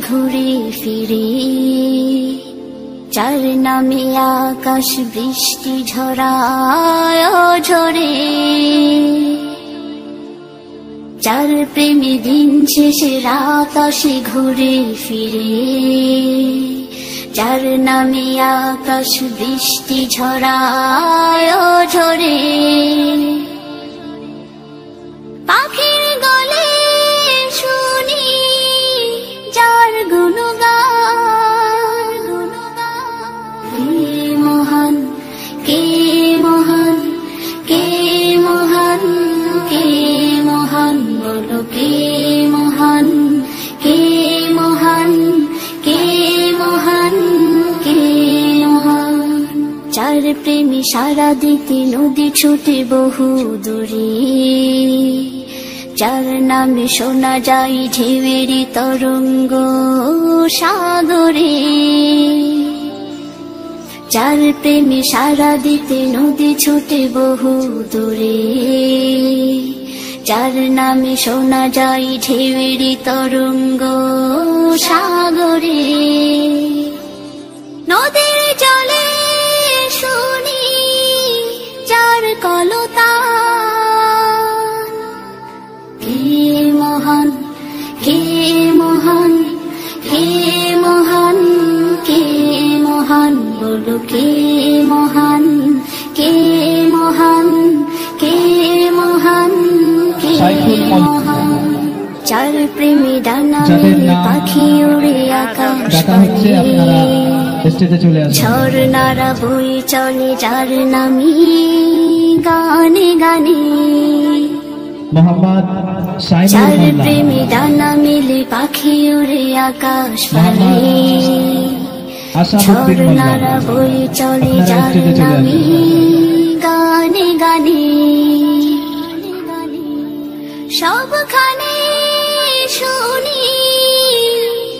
ঘুরে ফিরে যার নামে আকাশ বৃষ্টি ঝরায় ঝরে, যার প্রেমে দিন শেষে রাত আসে ঘুরে ফিরে, যার নামে আকাশ বৃষ্টি ঝরায় ঝরে। পাখির গলে শুনি যার গুণগান, কে মহান, কে মহান, কে মহান, কে মহান, বলো কে মহান, কে মহান, কে মহান, কে মহান। যার প্রেমে সারা দিতে নদী ছুটে বহু দূরে, যার নামে শোনা যায় ঢেউয়ের তরঙ্গ সাগরে, যার প্রেমে সারা দিতে নদী ছুটে বহু দূরে, যার নামে শোনা যায় ঢেউয়ের তরঙ্গ সাগরে। নদীর জলে শুনি যার কলতান, কে মহান, কে মহান, কে মহান, কে মহান, বলো কে মহান, কে মহান, কে মহান, কে মহান। যার প্রেমে ডানা মেলে পাখি উড়ে আকাশ পানে, ঝর্ণারা বই চলে যার নামে গানে গানে। যার প্রেমে ডানা মেলে পাখি উড়ে আকাশ পানে, ঝর্ণারা বই চলে যার নামে গানে গানে। সবখানে শুনি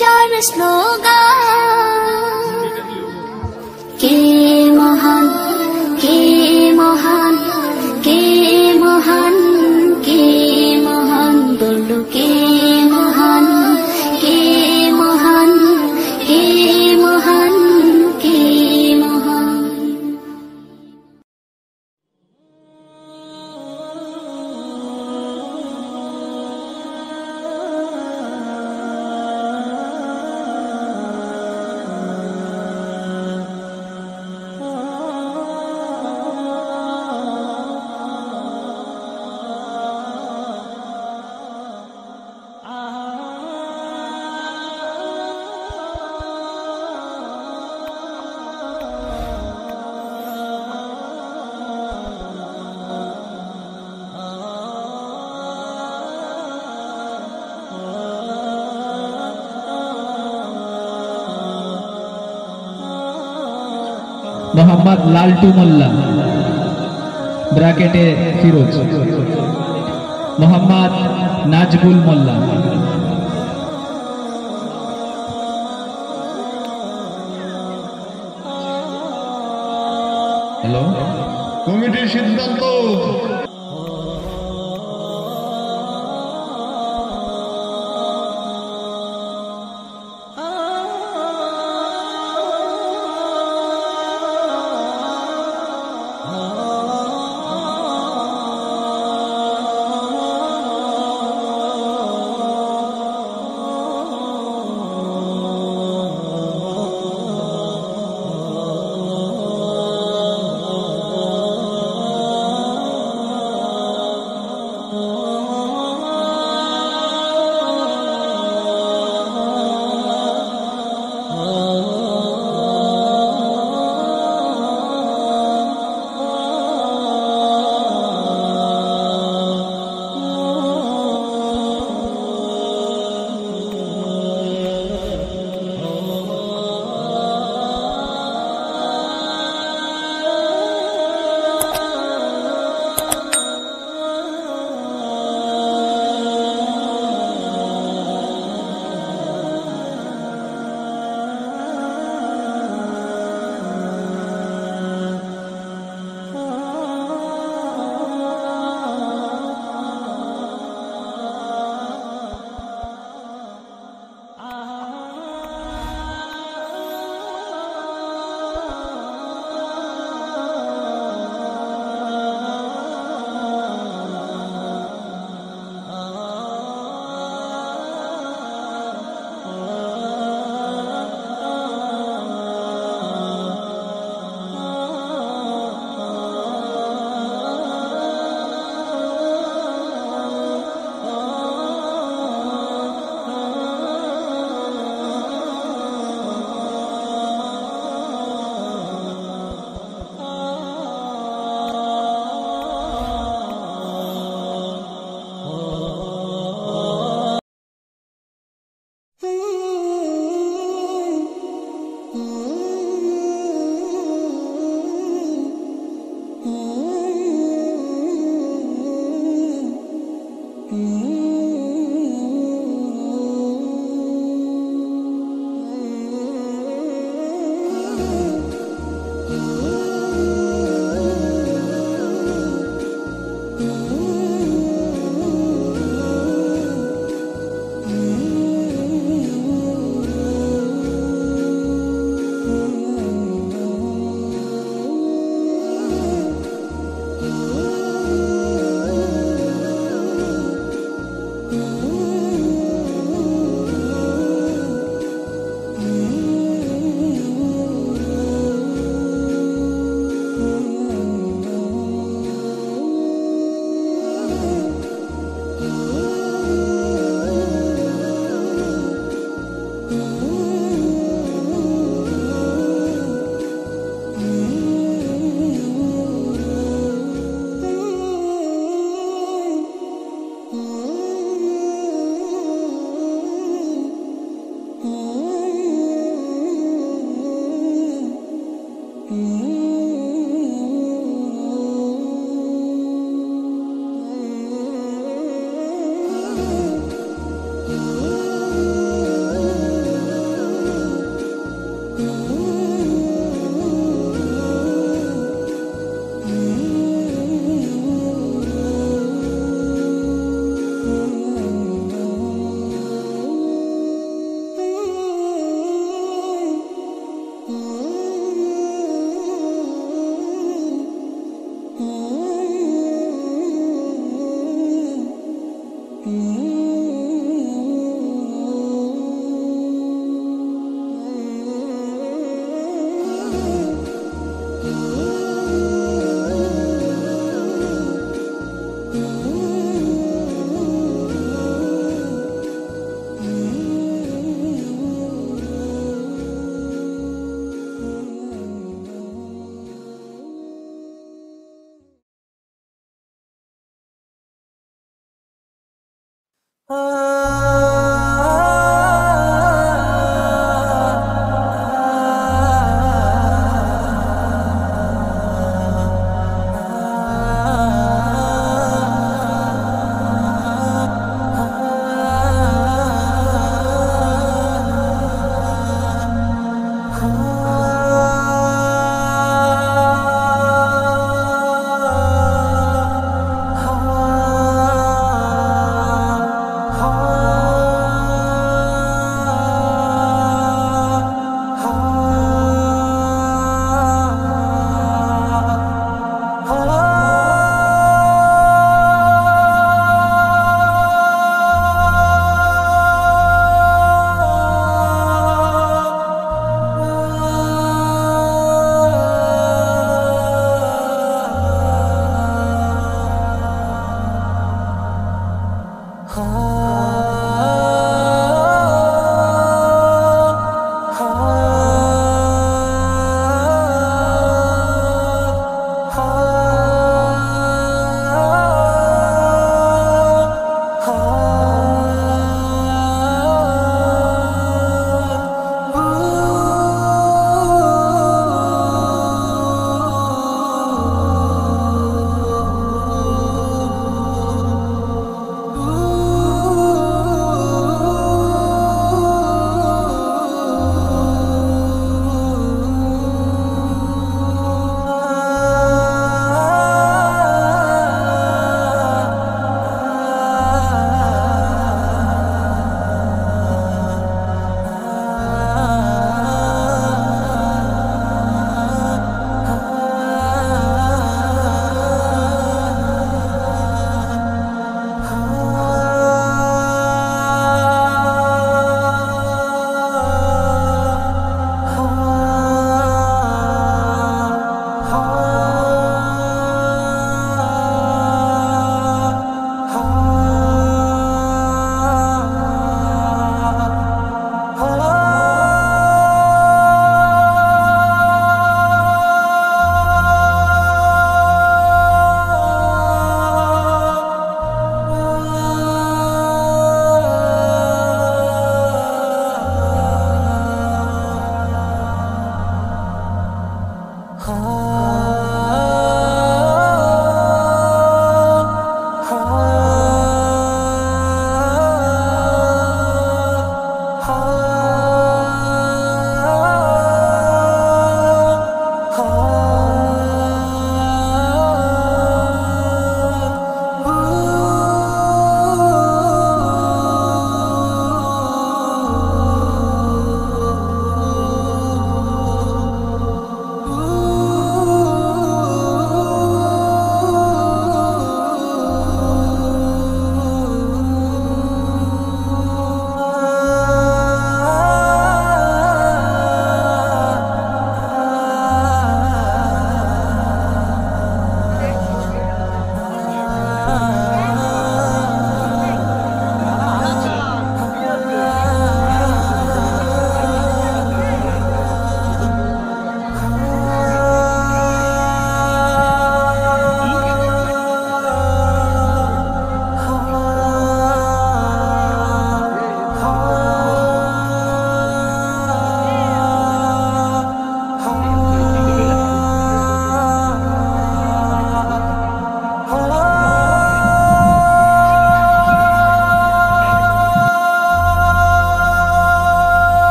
যার স্লোগান, কে মহান, কে মহান, কে মহান, কে মহান, বলো কে মহান, কে মহান, কে মহান, কে মহান। মোহাম্মদ লালটু মোল্লা ব্র্যাকেটে ফিরোজ, মোহাম্মদ নাজবুল মোল্লা, হ্যালো কমিটির সিদ্ধান্ত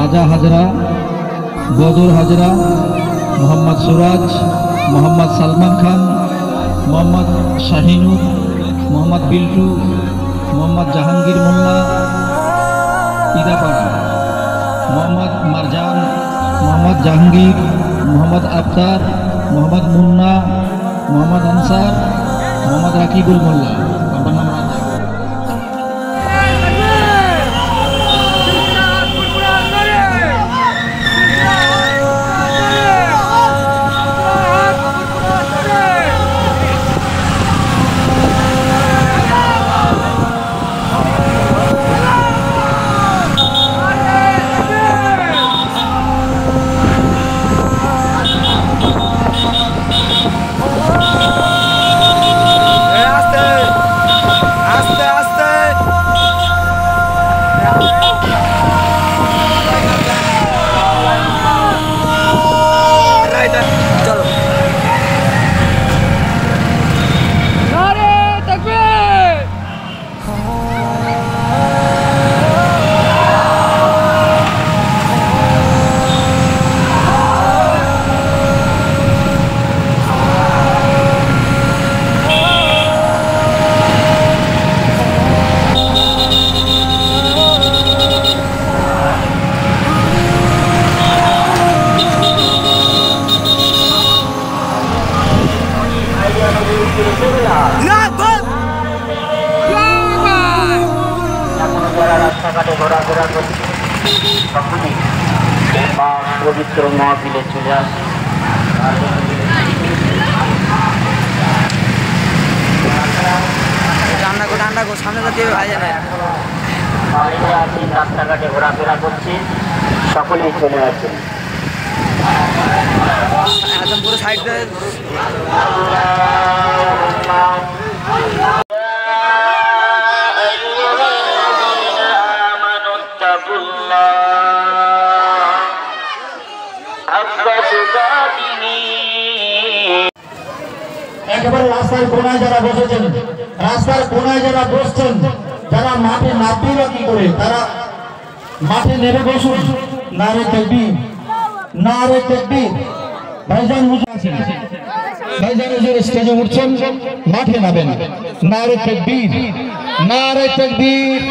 রাজা হাজরা, বদর হাজরা, মোহাম্মদ সুরাজ, মোহাম্মদ সালমান খান, মোহাম্মদ শাহিনুর, মোহাম্মদ বিল্টু, মোহাম্মদ জাহাঙ্গীর মোল্লা ইদাপাড়া, মোহাম্মদ মারজান, মোহাম্মদ জাহাঙ্গীর, মোহাম্মদ আফতার, মোহাম্মদ মুন্না, মোহাম্মদ আনসার, মোহাম্মদ রাকিবুল মোল্লা। আপনার নাম রাজা। রাস্তাঘাটে ঘোরাফেরা করছি তখনই পবিত্র মহফিলে চলে আসে। রাস্তাঘাটে ঘোরাফেরা করছি, সকলেই চলে আসে। পুরো সাইড একেবারে রাস্তার কোনায় যারা বসেছেন, রাস্তার কোনায় যারা বসছেন, যারা মাঠে নামবে কি করে, তারা মাঠে নেমে বসুন। নারে তাকবীর, নারে তাকবীর। ভাইজান আছেন, ভাইজান হুজুর স্টেজে উঠছেন, মাঠে নামেন। নারে তাকবীর, নারে তাকবীর,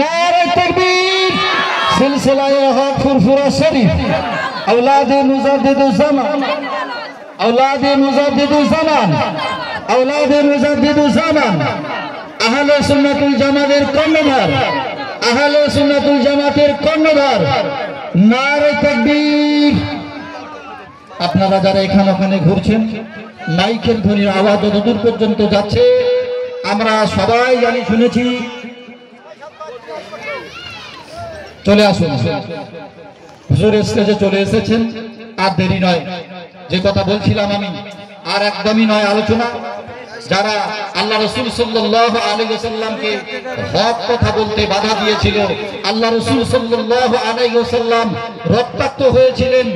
নারে তাকবীর। সিলসিলায়ে হক ফুরফুরা শরীফ, औलादे मुजद्दिदुज़ ज़मान, औलादे मुजद्दिदुज़ ज़मान, औलादे मुजद्दिदुज़ ज़मान। আহলে সুন্নাতুল জামাতের কর্ণধার, আহলে সুন্নাতুল জামাতের কর্ণধার। নারে তাকবীর। আপনারা যারা এখানে ওখানে ঘুরছেন, মাইকের ধ্বনির আওয়াজ যতদূর পর্যন্ত যাচ্ছে আমরা সবাই জানি, শুনেছি। চলে আসুন, হুজুর স্টেজে চলে এসেছেন, আর দেরি নয়। যে কথা বলছিলাম আমি, আর একদমই নয় আলোচনা। যারা আল্লাহ রাসূল সাল্লাল্লাহু আলাইহি ওয়াসাল্লামকে হক কথা বলতে বাধা দিয়েছিল, আল্লাহ রাসূল সাল্লাল্লাহু আলাইহি ওয়াসাল্লাম রক্তাক্ত হয়েছিলেন,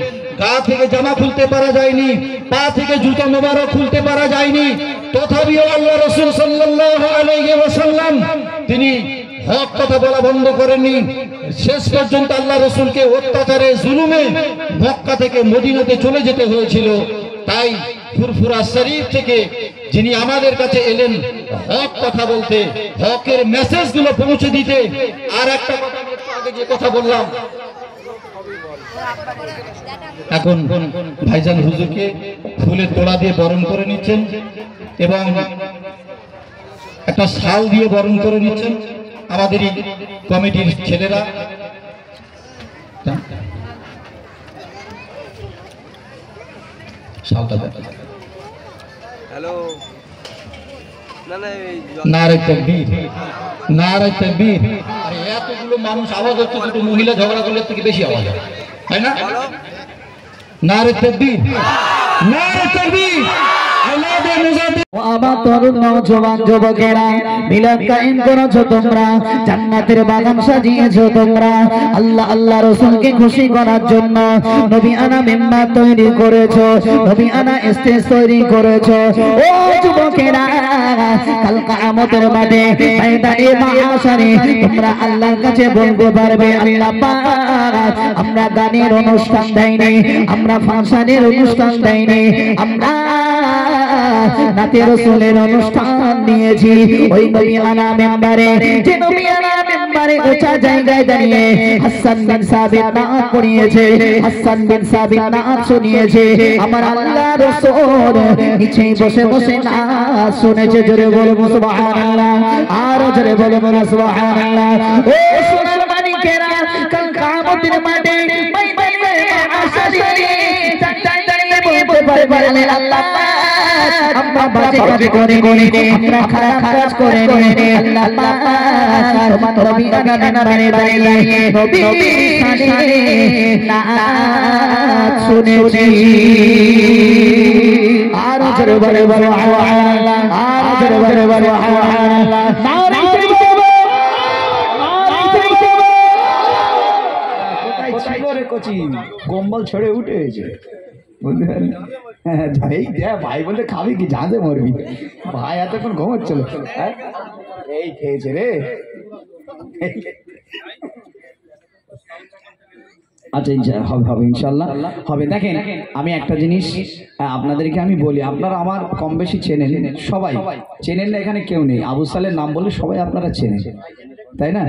গা থেকে জামা খুলতে পারা যায়নি, পা থেকে জুতা মোবারক খুলতে পারা যায়নি, তথাপিও আল্লাহ রাসূল সাল্লাল্লাহু আলাইহি ওয়াসাল্লাম তিনি হক কথা বলা বন্ধ করেননি। শেষ পর্যন্ত আল্লাহ রাসূলকে অত্যাচারে জুলুমে মক্কা থেকে মদিনাতে চলে যেতে হয়েছিল। তাই ফুরফুরা শরীফ থেকে যিনি আমাদের কাছে এলেন হক কথা বলতে, হকের মেসেজগুলো পৌঁছে দিতে। আর একটা কথা আগে যে কথা বললাম, এখন ভাইজান হুজুরকে ফুলের তোড়া দিয়ে বরণ করে নিচ্ছেন এবং একটা শাল দিয়ে বরণ করে নিচ্ছেন আমাদের এই কমিটির ছেলেরা। হ্যালো, নারে তাকবীর, নারে তাকবীর। আরে এতগুলো মানুষ আওয়াজ হচ্ছে, দুটো মহিলা ঝগড়া করলে থেকে বেশি আওয়াজ হয়, তাই না? নারে তাকবীর, নারে তাকবীর। আমার তরুণ নওজোয়ান যুবকেরা মিলাদ কায়েম করেছো তোমরা, জান্নাতের বাগান সাজিয়েছো তোমরা, আল্লাহ আল্লাহ রাসূলকে খুশি করার জন্য নবী আনা মিম্বার তৈরি করেছো, নবী আনা স্টেজ তৈরি করেছো। ও যুবকেরা, কাল কিয়ামতের মাঠে ময়দানে মাহশারে তোমরা আল্লাহর কাছে বলতে পারবে, আল্লাহ পাক আমরা গানের অনুষ্ঠান দেইনি, আমরা ফাংশনের অনুষ্ঠান দেইনি, আমরা নাতে রাসূলের অনুষ্ঠান নিয়েছি। ওই নবী আনা মিম্বারে, যে নবী আনা মিম্বারে উঁচা জায়গায় দাঁড়িয়ে হাসান বিন সাবিত নাত পড়িয়েছে, হাসান বিন সাবিত নাত শুনিয়েছে, আমার আল্লাহ রাসূল নিচে বসে বসে নাত শুনেছে। জোরে বলবো সুবহানাল্লাহ, আর জোরে বলবো সুবহানাল্লাহ। ও সোনার মানিকেরা, কাল কিয়ামতের মাঠে ময়দানে মাহশারে দাঁড়িয়ে বলতে পারবে আল্লাহ আমরা বাজে কাজ করে আমরা খারাপ কাজ করে আল্লাহ পাক তোমার নবী আনা মিম্বারে দাঁড়িয়ে নবীর শানে নাত শুনেছি। আর জোরে বলে বলো সুবহানাল্লাহ, আর জোরে বলে বলো সুবহানাল্লাহ। নারে কোথায় ছিল রে কচি, কম্বল ছেড়ে উঠেছে বুঝলেন? ভাই বলতে খাবি কি, জানতে মরবি ভাই, এতক্ষণ ঘুমোচ্ছিল, এই খেয়েছে রে। আচ্ছা হবে হবে ইনশাল্লাহ হবে। দেখেন আমি একটা জিনিস আপনাদেরকে আমি বলি, আপনারা আমার কম বেশি চেনেন, সবাই চেনেন না এখানে কেউ নেই, আবু সালের নাম বলে সবাই আপনারা চেনেন, তাই না?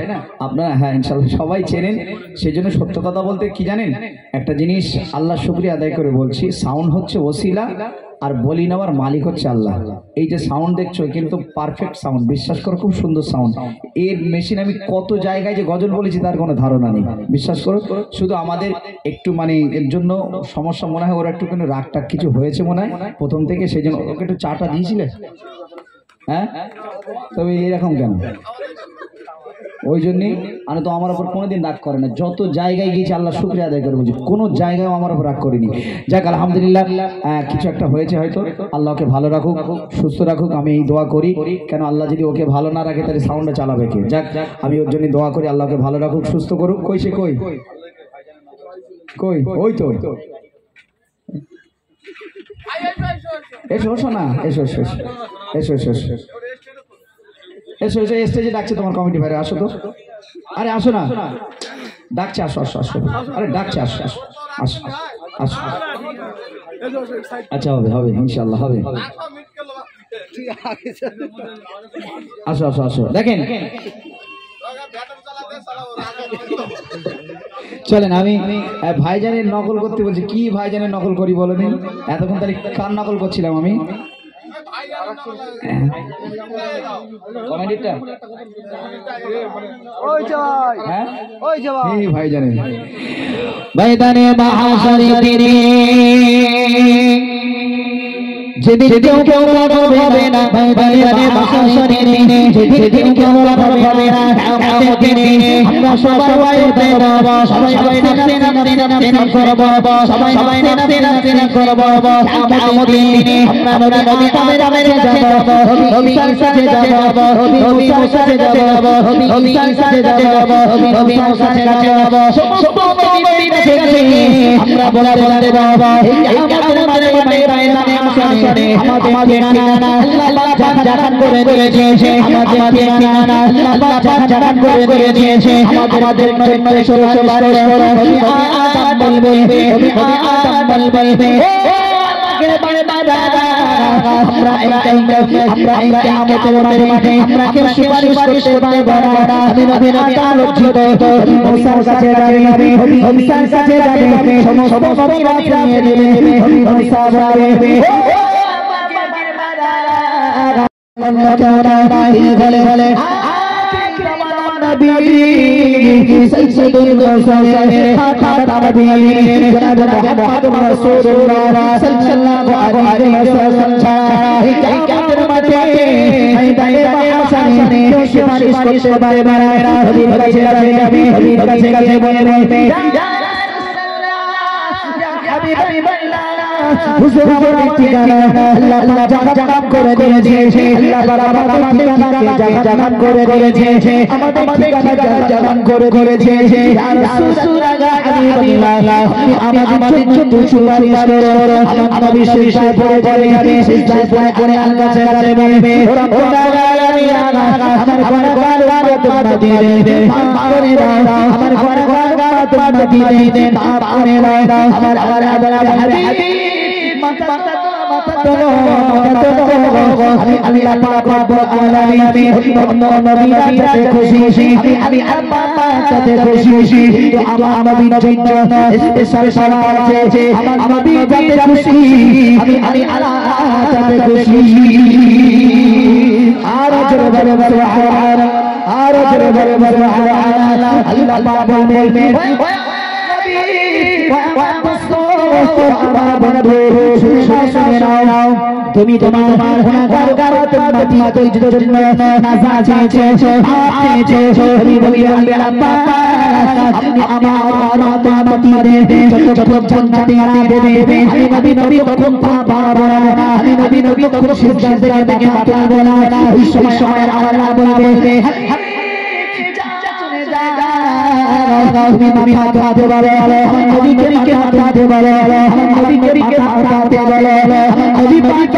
আপনারা হ্যাঁ ইনশাল্লাহ সবাই চেনেন। সেই জন্য সত্য কথা বলতে কি জানেন, একটা জিনিস আল্লাহ শুকরিয়া আদায় করে বলছি, সাউন্ড হচ্ছে ওসিলা আর বলি নেওয়ার মালিক হচ্ছে আল্লাহ। এই যে সাউন্ড দেখছো কিন্তু পারফেক্ট সাউন্ড, বিশ্বাস করো খুব সুন্দর সাউন্ড। এর মেশিন আমি কত জায়গায় যে গজল বলেছি তার কোনো ধারণা নেই, বিশ্বাস করো। শুধু আমাদের একটু মানে এর জন্য সমস্যা মনে হয়, ওরা একটু কিন্তু রাগ টাগ কিছু হয়েছে মনে হয় প্রথম থেকে, সেই জন্য ওকে একটু চাটা দিয়েছিলে। হ্যাঁ তবে এরকম কেন? ওই জন্যই আমি তো আমার উপর কোনোদিন রাগ করে না, যত জায়গায় গিয়েছি আল্লাহ শুকরিয়া আদায় করে বলছি, কোনো জায়গায় আমার উপর রাগ করিনি। যাক আলহামদুলিল্লাহ, কিছু একটা হয়েছে হয়তো, আল্লাহকে ভালো রাখুক, সুস্থ রাখুক, আমি এই দোয়া করি। কেন আল্লাহ যদি ওকে ভালো না রাখে তাহলে সাউন্ডটা চালাবে কে? যাক আমি ওর জন্য দোয়া করি, আল্লাহকে ভালো রাখুক, সুস্থ করুক। কই সে কই কই ওই তো এসো এসো না এসো এসো এসো এসো এসো এসো এসো স্টেজে ডাকছে তোমার কমিটি ভাইরা, আসো তো। আরে আসো না, ডাকছে, আসো আসো আসো, আরে ডাকছে, আসো আসো আসো আসো। আচ্ছা হবে হবে ইনশাআল্লাহ হবে, আসো আসো আসো। দেখেন চলেন আমি ভাইজানের নকল করতে বলছি। কি ভাইজানের নকল করি বলো দিন? এতক্ষণ তাহলে কার নকল করছিলাম আমি? ভাইজানের ময়দানে মাহশারে দিনে যেদিন কেউ কেউ হবে না, ময়দানে মাহশারে দিনে যেদিন কেউ হবে না, কিয়ামতের দিনে আমরা সবাই বেরোবো, সবাই নাচতে নাচতে নাচতে করব, সবাই নাচতে নাচতে করব। কিয়ামতের দিনে আমরা নবী আদমের কাছে যাব, নবী ঈসার কাছে যাব, নবী মুসার কাছে যাব, নবী ঈসার কাছে যাব, নবী মুসার কাছে যাব। সমস্ত নবীর কাছে আমরা বলতে যাব, এই কিয়ামতের ময়দানে মাহশারে আমাদের ঠিকানা আল্লাহ পাক জাহান করে দিয়েছে, আমাদের ঠিকানা আল্লাহ পাক জাহান করে দিয়েছে। আমাদের নয় ষোলো আদম বলবে, আদম বলবে আমরা এই কিয়ামতের মাঠে আমরা কেউ সুপারিশ করতে পারবো না। নবী আদম লজ্জিত, মুসার কাছে যাবে, মুসার কাছে যাবে, সমস্ত নবীরা নিয়ে নেবে, মুসা বলবে বলে বলে সৈয়দুল মুরসালিন খাতাম নবিয়্যিন জনাব মুহাম্মদুর রাসূলুল্লাহ সাল্লাল্লাহু আলাইহি ওয়াসাল্লাম এই কিয়ামতের মাঠে ময়দানে মাহশারে কেউ সুপারিশ করতে পারবে না। নবীর কাছে যাবে, নবীর কাছে বলবে ইয়া রাসূলুল্লাহ ইয়া হাবিবাল্লাহ হুজুর আমাদের ঠিকানা আল্লাহ আল্লাহ জাহান্নাম করে দিয়েছে আল্লাহ আমাদের ঠিকানাকে জাহান্নাম করে দিয়েছে আমাদের ঠিকানা জাহান্নাম করে দিয়েছে ইয়া রাসূলুল্লাহ আমাদের জন্য সুপারিশ করো আমরা বিশ্বাস করে সিজদায় পড়ে আল্লাহর কাছে বলবে রব্বুনা আমার ঘর তোমরা দিয়ে দেন করে দাও আমার ঘর তোমরা দিয়ে দেন করে দাও আমার হাবিব মাথা তোলো আমি আল্লাহ পাক রব্বুল আলামিন নবীর সাথে খুশি আমি আল্লাহ সাথে খুশি তো আমার নবীর জন্য স্পেশাল সালাত আছে আমার নবী যাতে খুশি আমি আল্লাহ সাথে খুশি আর জোরে বলে সুবহান আর জোরে বলে সুবহান আল্লাহ পাক বলবেন তুমি তোমার গুনাহগার উম্মতের জন্য নাজাত চেয়েছো আমি বলি আল্লাহ আপনি আমার উম্মতদের যত জান্নাতে দেবে আমি নবী তখন পাবো না আমি নবী তখন সিজদা থেকে মাথা তোলা ওই সময় আল্লাহ বলবে তুমি মাথা উঠাতে পারো নবীকে মাথা উঠাতে পারো নবীকে মাথা উঠাতে পারো নবী পাক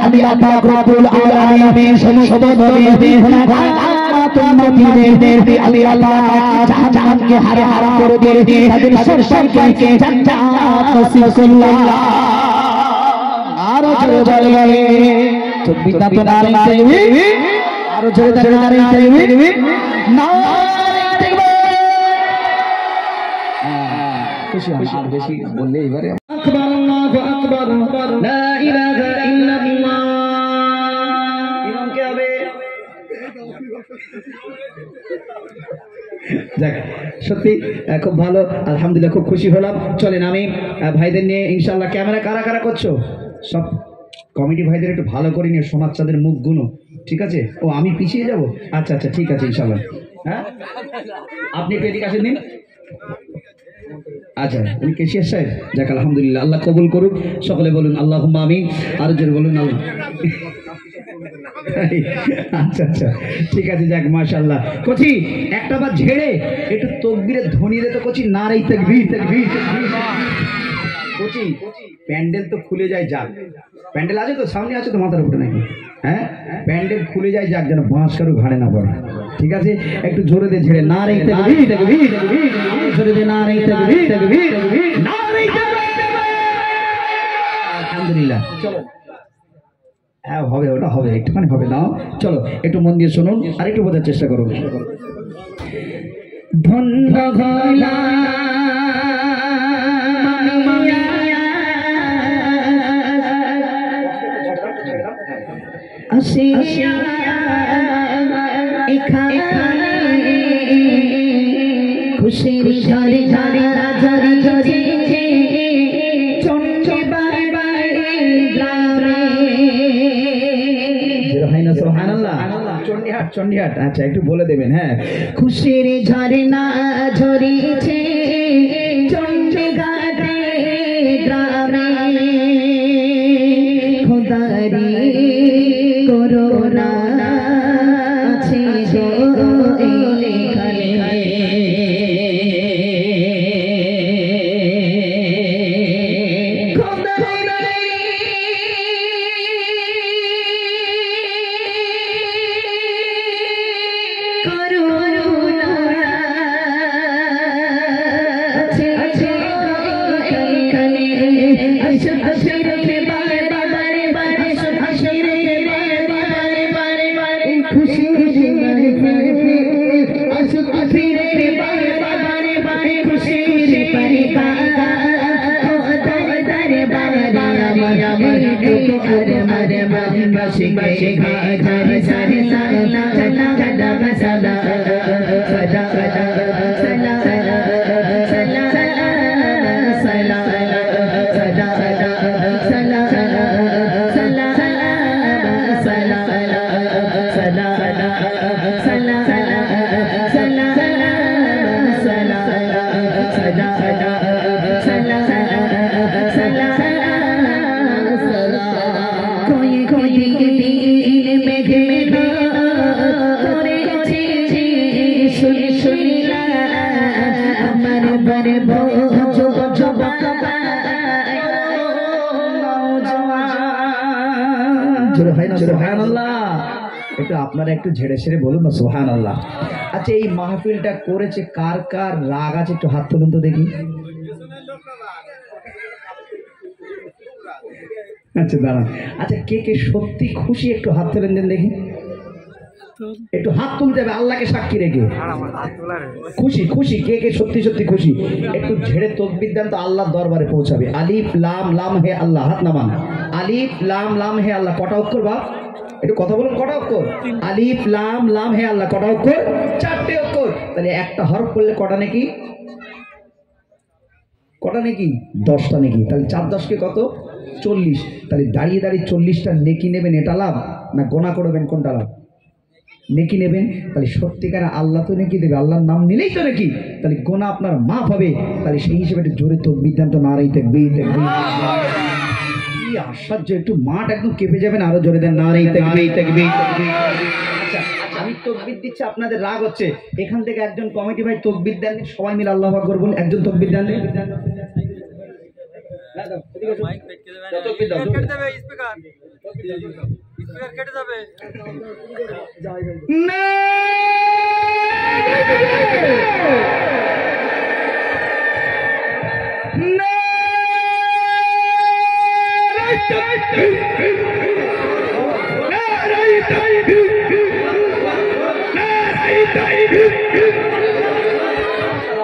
আল্লাহ পাক রব্বুল আলামিন সমস্ত নবী উম্মতিদের আল্লাহ জাহান্নামকে হারাম করে দিয়ে তাদের সবাইকে জান্নাত নসিব করলেন আরো জোরে বলে তুমি তা তো নারী আরো জোরে নারী না খুশি আর বেশি বললে এবারে আকবার আল্লাহু আকবার লা ইলাহা ইল্লাল্লাহ ইমাম কে হবে যাক সত্যি খুব ভালো আলহামদুলিল্লাহ খুব খুশি হলাম চলেন আমি ভাইদের নিয়ে ইনশাআল্লাহ ক্যামেরা কারা কারা করছো সব কমিটি ভাইদের একটু ভালো করে নিয়ে সোনার চাঁদের মুখগুলো ঠিক আছে ও আমি পিছিয়ে যাব আচ্ছা আচ্ছা ঠিক আছে ইনশাআল্লাহ হ্যাঁ আপনি একটু এদিকে আসেন দিন আচ্ছা উনি কেশিয়ার সাহেব যাক আলহামদুলিল্লাহ আল্লাহ কবুল করুক সকলে বলুন আল্লাহুম্মা আমিন আর জোরে বলুন আল্লাহ আচ্ছা আচ্ছা ঠিক আছে যাক মাশাআল্লাহ কোচি একটা বার ঝেড়ে একটু তাকবীরের ধ্বনি দে তো কোচি নারে তাকবীর তাকবীর কোচি প্যান্ডেল তো খুলে যায় যাক প্যান্ডেল আছে তো সামনে আছে তো মাথার উপরে নাকি হ্যাঁ প্যান্ডেল খুলে যায় যাক যেন বাঁশ কারো ঘাড়ে না পড়ে ঠিক আছে একটু জোরে দিয়ে ঝেড়ে নারে তাকবীর তাকবীর জোরে দিয়ে নারে তাকবীর তাকবীর নারে তাকবীর আলহামদুলিল্লাহ চলো হ্যাঁ হবে ওটা হবে একটুখানি হবে না চলো একটু মন দিয়ে শুনুন আর একটু বোঝার চেষ্টা করুন ধন্য ঘোলা আসিয়া এখানে খুশির ঝরে ঝরে ঝরে ঝরে চন্দ্র বারে বারে গ্রামে হয় না সুবহানাল্লাহ চন্ডিহাট চন্ডিহাট আচ্ছা একটু বলে দেবেন হ্যাঁ খুশির ঝরে না ঝরেছে চন্ডিঘাটে গ্রামে খোদারি করোনা আছে গো এখানে সুবহানাল্লাহ। একটু আপনারা একটু ঝেড়ে ছেড়ে বলুন না সুবহানাল্লাহ। আচ্ছা, এই মাহফিলটা করেছে কার কার রাগ আছে একটু হাত তুলুন তো দেখি। আচ্ছা দাঁড়ান, আচ্ছা কে কে সত্যি খুশি একটু হাত তুলেন দেন দেখি, একটু হাত তুলতে হবে আল্লাহকে সাক্ষী রেখে। খুশি খুশি কে কে সত্যি সত্যি খুশি একটু ঝেড়ে তকবীর দেন তো আল্লাহর দরবারে পৌঁছাবে। আলিফ লাম লাম হে আল্লাহ, হাত নামান। আলিফ লাম লাম হে আল্লাহ, কটা অক্ষর বাপ? একটু কথা বলুন, কটা অক্ষর? আলিফ লাম লাম হে আল্লাহ, কটা অক্ষর? 4টে অক্ষর। তাহলে একটা হরফ করলে কটা নাকি? কটা নাকি? 10টা নাকি। তাহলে 4 10 কে কত? 40। তাহলে দাঁড়িয়ে দাঁড়িয়ে 40টা নেকি নেবেন, এটা লাভ না গোনা করবেন কোনটা লাভ? নেকি নেবেন। তাহলে সত্যিকার আল্লাহ তো নেকি দেবে, আল্লাহর নাম নিলেই তো নাকি, তাহলে গোনা আপনার মাফ হবে। তাহলে সেই হিসেবে একটু জোরে তকবীর দেন তো, নারাই তাকবীর। কি আশ্চর্য, একটু মাঠ একদম কেঁপে যাবেন, আরো জোরে দেন নারাই তাকবীর তাকবীর। আচ্ছা আমি তকবীর দিচ্ছি, আপনাদের রাগ হচ্ছে, এখান থেকে একজন কমিটি ভাই তকবীর দেন, সবাই মিলে আল্লাহু আকবার বলুন। একজন তকবীর দেন।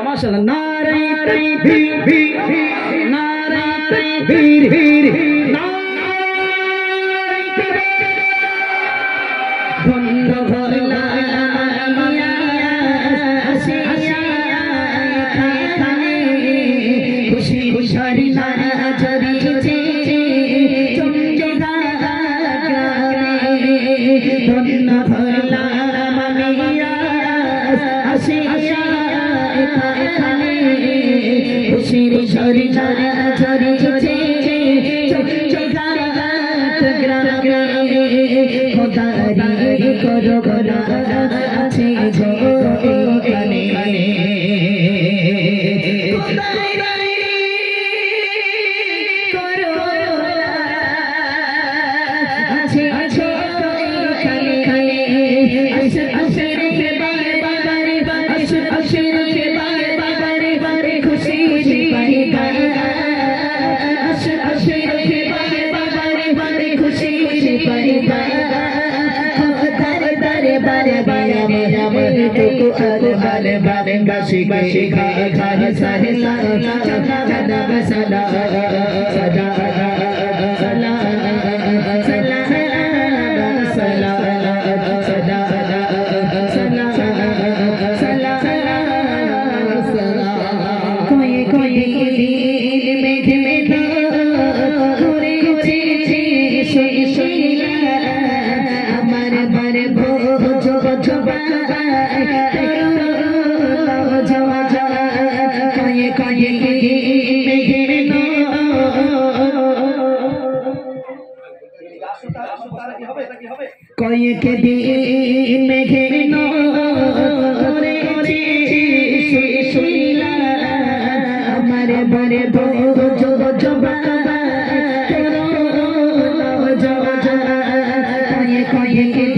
মাশাআল্লাহ, নারায়ে তাকবীর, নারায়ে তাকবীর, বন্ধ ভরলা খুশি খুশি না জরিছে চঞ্চলা বন্ধ ভরলা মামিয়া আসিয়া খুশি খুশি না জরিছে চঞ্চলা গ্রামে খোদারি করো গোনা আছে কানে কয়েক দিন মেঘে আমার বারে কয়েক দিন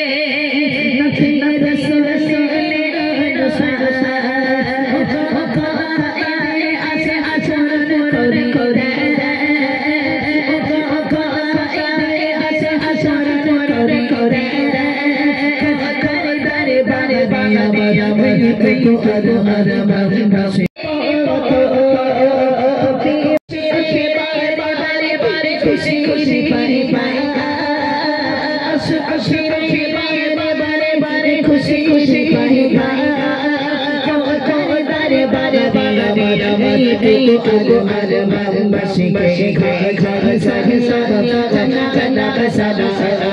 মেঘে আমার বারে খুশি খুশি পারে খুশি খুশি পারে বারে